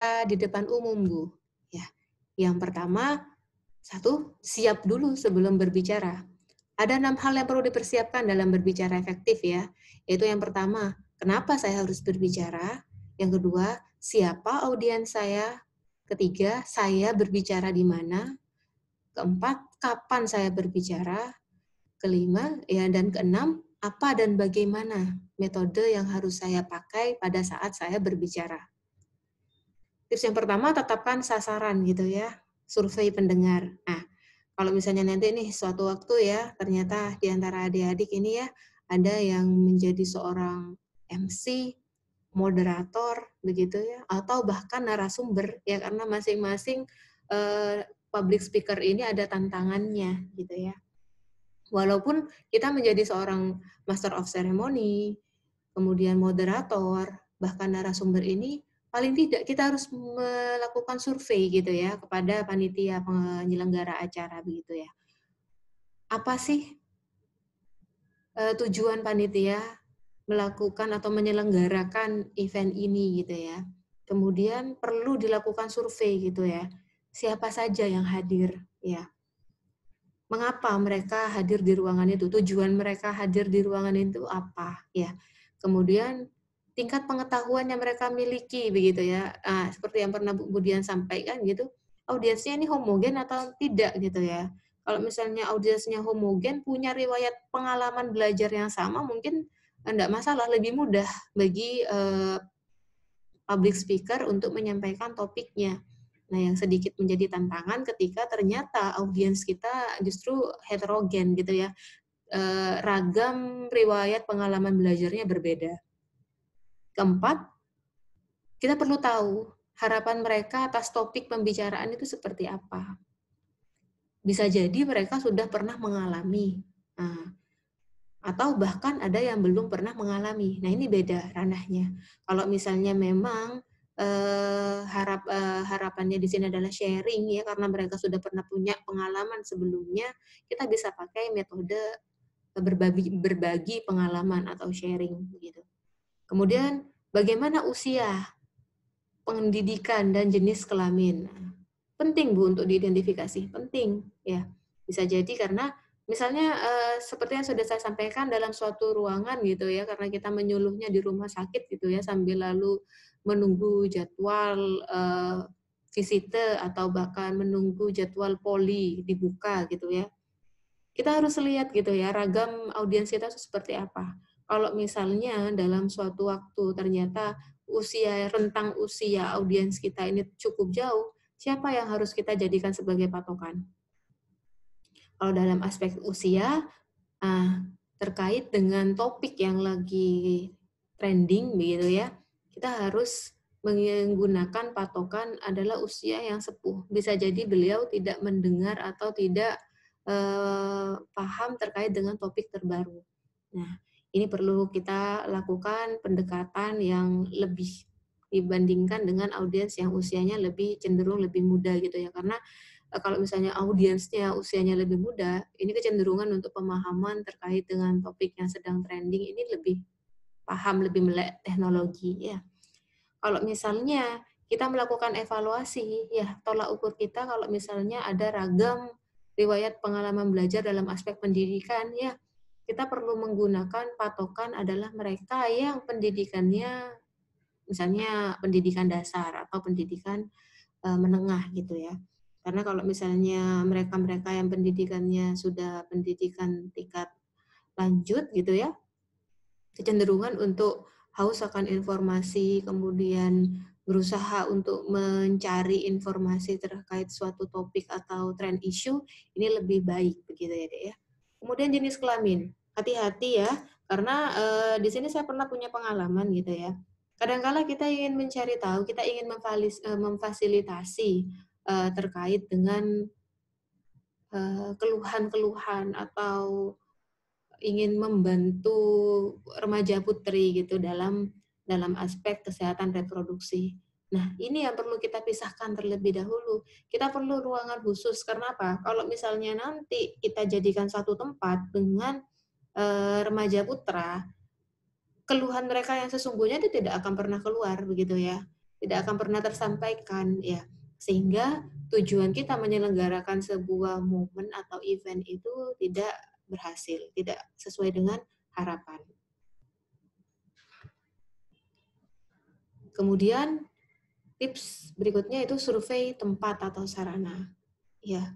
di depan umum, Bu. Ya, yang pertama, satu, siap dulu sebelum berbicara. Ada 6 hal yang perlu dipersiapkan dalam berbicara efektif ya, yaitu yang pertama, kenapa saya harus berbicara? Yang kedua, siapa audiens saya? Ketiga, saya berbicara di mana? Keempat, kapan saya berbicara? Kelima, ya dan keenam, apa dan bagaimana metode yang harus saya pakai pada saat saya berbicara. Tips yang pertama, tetapkan sasaran gitu ya, survei pendengar. Nah, kalau misalnya nanti nih suatu waktu ya, ternyata di antara adik-adik ini ya, ada yang menjadi seorang MC, moderator, begitu ya, atau bahkan narasumber, ya karena masing-masing public speaker ini ada tantangannya, gitu ya. Walaupun kita menjadi seorang master of ceremony, kemudian moderator, bahkan narasumber ini, paling tidak kita harus melakukan survei gitu ya kepada panitia penyelenggara acara begitu ya. Apa sih tujuan panitia melakukan atau menyelenggarakan event ini gitu ya. Kemudian perlu dilakukan survei gitu ya. Siapa saja yang hadir ya. Mengapa mereka hadir di ruangan itu? Tujuan mereka hadir di ruangan itu apa ya. Kemudian tingkat pengetahuan yang mereka miliki begitu ya. Nah, seperti yang pernah Bu Budian sampaikan gitu, audiensnya ini homogen atau tidak gitu ya. Kalau misalnya audiensnya homogen, punya riwayat pengalaman belajar yang sama, mungkin enggak masalah, lebih mudah bagi public speaker untuk menyampaikan topiknya. Nah, yang sedikit menjadi tantangan ketika ternyata audiens kita justru heterogen gitu ya, ragam riwayat pengalaman belajarnya berbeda. Keempat, kita perlu tahu harapan mereka atas topik pembicaraan itu seperti apa. Bisa jadi mereka sudah pernah mengalami, atau bahkan ada yang belum pernah mengalami. Nah, ini beda ranahnya. Kalau misalnya memang harapannya di sini adalah sharing ya, karena mereka sudah pernah punya pengalaman sebelumnya, kita bisa pakai metode berbagi pengalaman atau sharing begitu. Kemudian bagaimana usia, pendidikan dan jenis kelamin. Penting Bu untuk diidentifikasi, penting ya. Bisa jadi karena misalnya seperti yang sudah saya sampaikan dalam suatu ruangan gitu ya, karena kita menyuluhnya di rumah sakit gitu ya, sambil lalu menunggu jadwal visite atau bahkan menunggu jadwal poli dibuka gitu ya. Kita harus lihat gitu ya, ragam audiens kita seperti apa. Kalau misalnya dalam suatu waktu ternyata rentang usia audiens kita ini cukup jauh, siapa yang harus kita jadikan sebagai patokan? Kalau dalam aspek usia, terkait dengan topik yang lagi trending begitu ya, kita harus menggunakan patokan adalah usia yang sepuh. Bisa jadi beliau tidak mendengar atau tidak paham terkait dengan topik terbaru. Nah, ini perlu kita lakukan pendekatan yang lebih dibandingkan dengan audiens yang usianya lebih cenderung lebih muda gitu ya. Karena kalau misalnya audiensnya usianya lebih muda, ini kecenderungan untuk pemahaman terkait dengan topik yang sedang trending ini lebih paham, lebih melek teknologi ya. Kalau misalnya kita melakukan evaluasi, ya tolak ukur kita kalau misalnya ada ragam riwayat pengalaman belajar dalam aspek pendidikan, ya kita perlu menggunakan patokan adalah mereka yang pendidikannya misalnya pendidikan dasar atau pendidikan menengah gitu ya. Karena kalau misalnya mereka-mereka yang pendidikannya sudah pendidikan tingkat lanjut gitu ya, kecenderungan untuk haus akan informasi, kemudian berusaha untuk mencari informasi terkait suatu topik atau trend isu, ini lebih baik begitu ya, Dek ya. Kemudian jenis kelamin, hati-hati ya, karena di sini saya pernah punya pengalaman gitu ya. Kadangkala kita ingin mencari tahu, kita ingin memfasilitasi terkait dengan keluhan-keluhan atau ingin membantu remaja putri gitu dalam aspek kesehatan reproduksi. Nah, ini yang perlu kita pisahkan terlebih dahulu. Kita perlu ruangan khusus. Karena apa? Kalau misalnya nanti kita jadikan satu tempat dengan remaja putra, keluhan mereka yang sesungguhnya itu tidak akan pernah keluar begitu ya. tidak akan pernah tersampaikan ya. Sehingga tujuan kita menyelenggarakan sebuah momen atau event itu tidak berhasil, tidak sesuai dengan harapan. Kemudian tips berikutnya itu survei tempat atau sarana. Ya,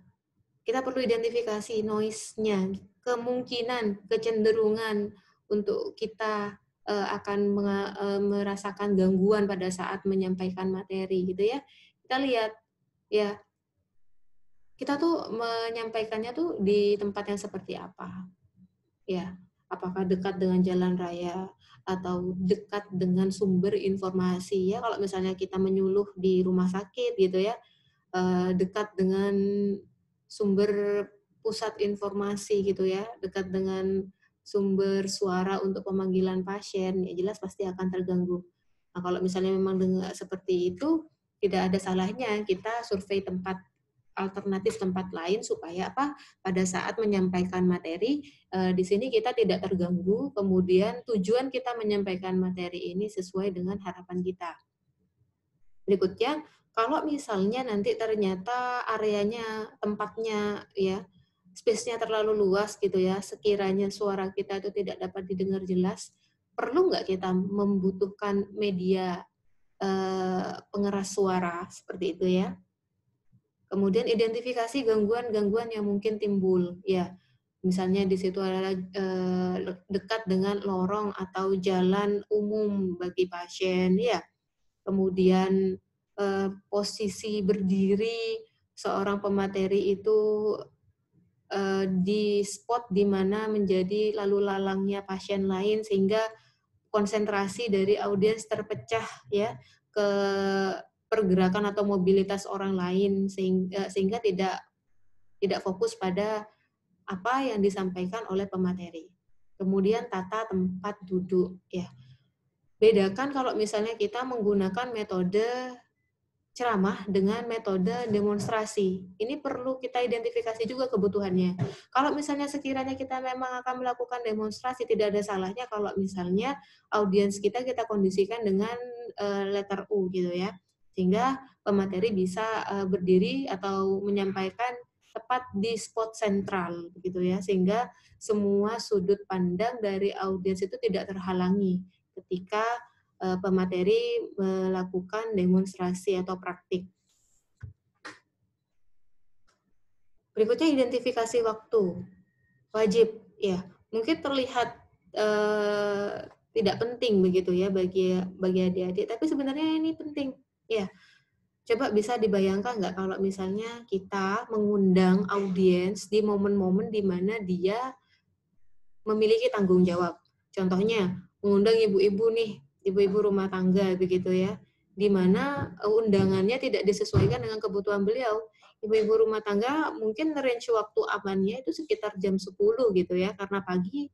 kita perlu identifikasi noise-nya, kemungkinan, kecenderungan untuk kita akan merasakan gangguan pada saat menyampaikan materi gitu ya. Kita lihat ya, kita tuh menyampaikannya tuh di tempat yang seperti apa. Ya, apakah dekat dengan jalan raya atau dekat dengan sumber informasi ya. Kalau misalnya kita menyuluh di rumah sakit gitu ya, dekat dengan sumber pusat informasi gitu ya, dekat dengan sumber suara untuk pemanggilan pasien, ya jelas pasti akan terganggu. Nah, kalau misalnya memang dengan seperti itu, tidak ada salahnya kita survei tempat alternatif tempat lain supaya apa? Pada saat menyampaikan materi, di sini kita tidak terganggu, kemudian tujuan kita menyampaikan materi ini sesuai dengan harapan kita. Berikutnya, kalau misalnya nanti ternyata areanya, tempatnya ya, space-nya terlalu luas gitu ya, sekiranya suara kita itu tidak dapat didengar jelas, perlu nggak kita membutuhkan media pengeras suara seperti itu ya. Kemudian identifikasi gangguan-gangguan yang mungkin timbul ya. Misalnya di situ adalah dekat dengan lorong atau jalan umum bagi pasien ya. Kemudian posisi berdiri seorang pemateri itu di spot di mana menjadi lalu lalangnya pasien lain sehingga konsentrasi dari audiens terpecah ya ke pergerakan atau mobilitas orang lain sehingga tidak fokus pada apa yang disampaikan oleh pemateri. Kemudian tata tempat duduk ya. Bedakan kalau misalnya kita menggunakan metode ceramah dengan metode demonstrasi. Ini perlu kita identifikasi juga kebutuhannya. Kalau misalnya sekiranya kita memang akan melakukan demonstrasi, tidak ada salahnya kalau misalnya audiens kita kondisikan dengan letter U gitu ya. Sehingga pemateri bisa berdiri atau menyampaikan tepat di spot sentral begitu ya. Sehingga semua sudut pandang dari audiens itu tidak terhalangi ketika pemateri melakukan demonstrasi atau praktik. Berikutnya identifikasi waktu. Wajib ya. Mungkin terlihat tidak penting begitu ya bagi adik-adik, tapi sebenarnya ini penting. Ya. Coba bisa dibayangkan nggak kalau misalnya kita mengundang audiens di momen-momen di mana dia memiliki tanggung jawab. Contohnya, mengundang ibu-ibu nih, ibu-ibu rumah tangga begitu ya, di mana undangannya tidak disesuaikan dengan kebutuhan beliau. Ibu-ibu rumah tangga mungkin range waktu amannya itu sekitar jam 10 gitu ya, karena pagi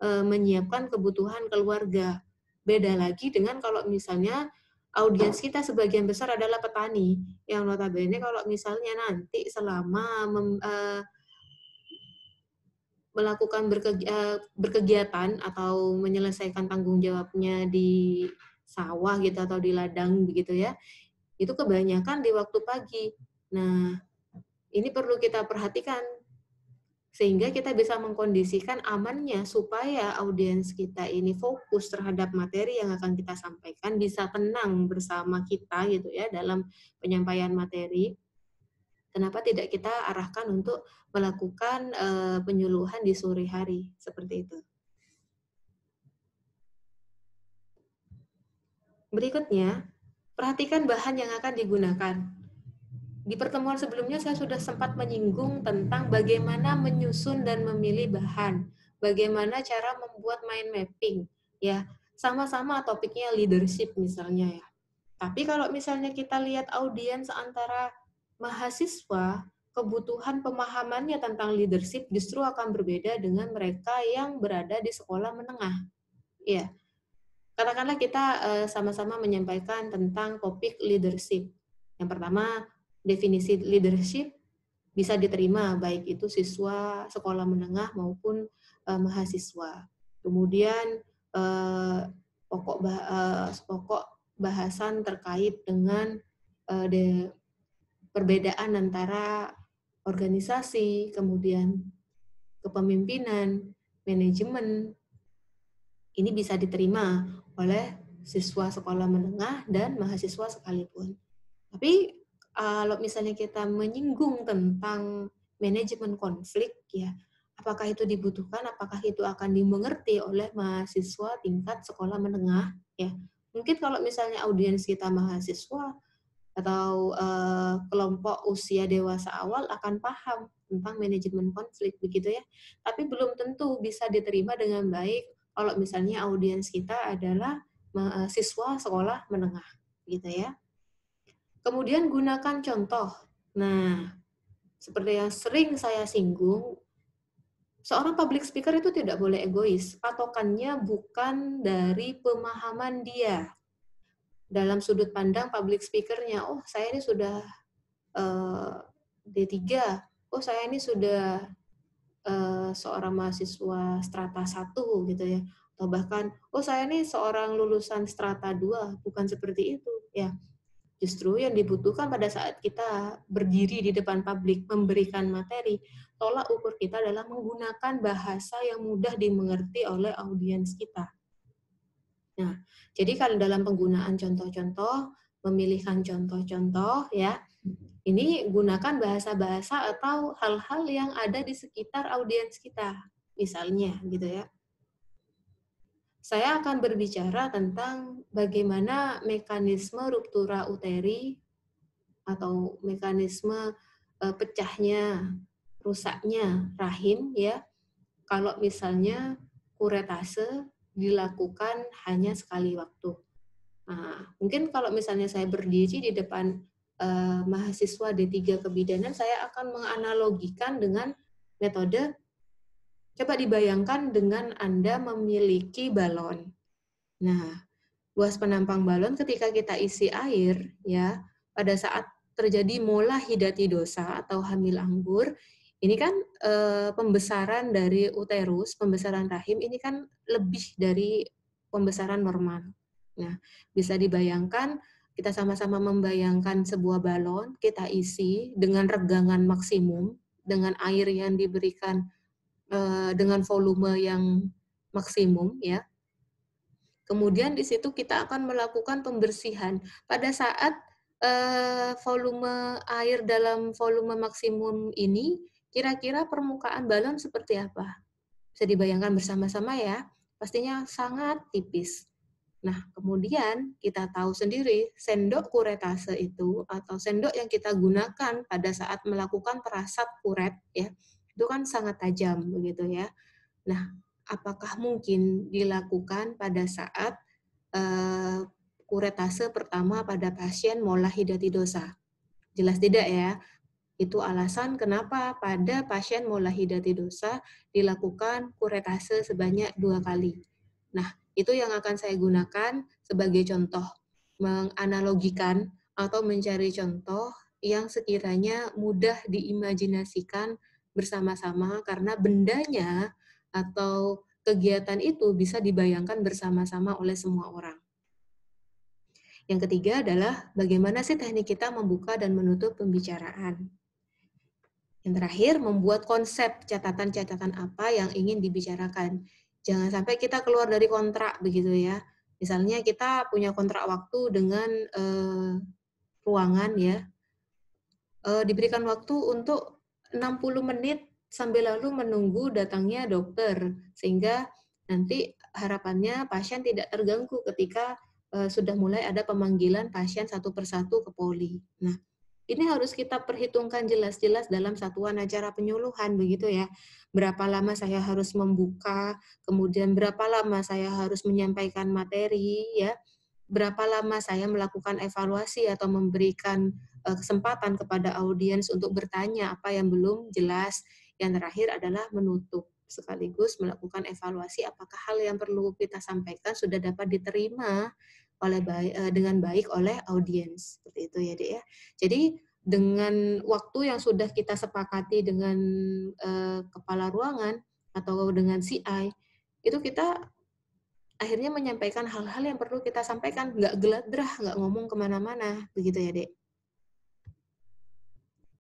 menyiapkan kebutuhan keluarga. Beda lagi dengan kalau misalnya audiens kita sebagian besar adalah petani, yang notabene kalau misalnya nanti selama melakukan berkegiatan atau menyelesaikan tanggung jawabnya di sawah gitu atau di ladang begitu ya, itu kebanyakan di waktu pagi. Nah, ini perlu kita perhatikan sehingga kita bisa mengkondisikan amannya supaya audiens kita ini fokus terhadap materi yang akan kita sampaikan, bisa tenang bersama kita gitu ya dalam penyampaian materi. Kenapa tidak kita arahkan untuk melakukan penyuluhan di sore hari seperti itu. Berikutnya, perhatikan bahan yang akan digunakan. Di pertemuan sebelumnya saya sudah sempat menyinggung tentang bagaimana menyusun dan memilih bahan, bagaimana cara membuat mind mapping, ya sama-sama topiknya leadership misalnya ya. Tapi kalau misalnya kita lihat audiens antara mahasiswa, kebutuhan pemahamannya tentang leadership justru akan berbeda dengan mereka yang berada di sekolah menengah. Ya, katakanlah kita sama-sama menyampaikan tentang topik leadership. Yang pertama, definisi leadership bisa diterima baik itu siswa sekolah menengah maupun mahasiswa. Kemudian pokok bahasan terkait dengan perbedaan antara organisasi, kemudian kepemimpinan, manajemen, ini bisa diterima oleh siswa sekolah menengah dan mahasiswa sekalipun. Tapi kalau misalnya kita menyinggung tentang manajemen konflik, ya, apakah itu dibutuhkan, apakah itu akan dimengerti oleh mahasiswa tingkat sekolah menengah, ya. Mungkin kalau misalnya audiens kita mahasiswa atau kelompok usia dewasa awal akan paham tentang manajemen konflik, begitu ya. Tapi belum tentu bisa diterima dengan baik kalau misalnya audiens kita adalah siswa sekolah menengah, gitu ya. Kemudian gunakan contoh. Nah, seperti yang sering saya singgung, seorang public speaker itu tidak boleh egois. Patokannya bukan dari pemahaman dia. Dalam sudut pandang public speaker-nya, oh saya ini sudah D3, oh saya ini sudah seorang mahasiswa strata 1 gitu ya. Atau bahkan, oh saya ini seorang lulusan strata 2, bukan seperti itu. Ya, justru yang dibutuhkan pada saat kita berdiri di depan publik memberikan materi, tolak ukur kita adalah menggunakan bahasa yang mudah dimengerti oleh audiens kita. Nah, jadi kalau dalam penggunaan contoh-contoh, memilihkan contoh-contoh ya, ini gunakan bahasa-bahasa atau hal-hal yang ada di sekitar audiens kita. Misalnya gitu ya. Saya akan berbicara tentang bagaimana mekanisme ruptura uteri atau mekanisme pecahnya, rusaknya rahim ya, kalau misalnya kuretase dilakukan hanya sekali waktu. Nah, mungkin kalau misalnya saya berdiri di depan mahasiswa D3 kebidanan, saya akan menganalogikan dengan metode, coba dibayangkan dengan Anda memiliki balon. Nah, luas penampang balon ketika kita isi air, ya, pada saat terjadi mola hidatidosa atau hamil anggur, ini kan pembesaran dari uterus, pembesaran rahim ini kan lebih dari pembesaran normal. Nah, bisa dibayangkan kita sama-sama membayangkan sebuah balon kita isi dengan regangan maksimum, dengan air yang diberikan dengan volume yang maksimum, ya. Kemudian di situ kita akan melakukan pembersihan. Pada saat volume air dalam volume maksimum ini, kira-kira permukaan balon seperti apa? Bisa dibayangkan bersama-sama ya, pastinya sangat tipis. Nah, kemudian kita tahu sendiri sendok kuretase itu atau sendok yang kita gunakan pada saat melakukan perasap kuret ya, itu kan sangat tajam begitu ya. Nah, apakah mungkin dilakukan pada saat kuretase pertama pada pasien mola hidatidosa? Jelas tidak ya. Itu alasan kenapa pada pasien mola hidatidosa dilakukan kuretase sebanyak 2 kali. Nah, itu yang akan saya gunakan sebagai contoh, menganalogikan atau mencari contoh yang sekiranya mudah diimajinasikan bersama-sama karena bendanya atau kegiatan itu bisa dibayangkan bersama-sama oleh semua orang. Yang ketiga adalah bagaimana sih teknik kita membuka dan menutup pembicaraan. Yang terakhir, membuat konsep catatan-catatan apa yang ingin dibicarakan. Jangan sampai kita keluar dari kontrak begitu ya. Misalnya kita punya kontrak waktu dengan ruangan ya, diberikan waktu untuk 60 menit sambil lalu menunggu datangnya dokter, sehingga nanti harapannya pasien tidak terganggu ketika sudah mulai ada pemanggilan pasien satu persatu ke poli. Nah, ini harus kita perhitungkan jelas-jelas dalam satuan acara penyuluhan begitu ya. Berapa lama saya harus membuka, kemudian berapa lama saya harus menyampaikan materi ya. Berapa lama saya melakukan evaluasi atau memberikan kesempatan kepada audiens untuk bertanya apa yang belum jelas. Yang terakhir adalah menutup sekaligus melakukan evaluasi apakah hal yang perlu kita sampaikan sudah dapat diterima oleh dengan baik oleh audiens. Seperti itu ya, Dek ya. Jadi dengan waktu yang sudah kita sepakati dengan kepala ruangan atau dengan CI, itu kita akhirnya menyampaikan hal-hal yang perlu kita sampaikan, nggak geladrah, nggak ngomong kemana-mana, begitu ya, Dek?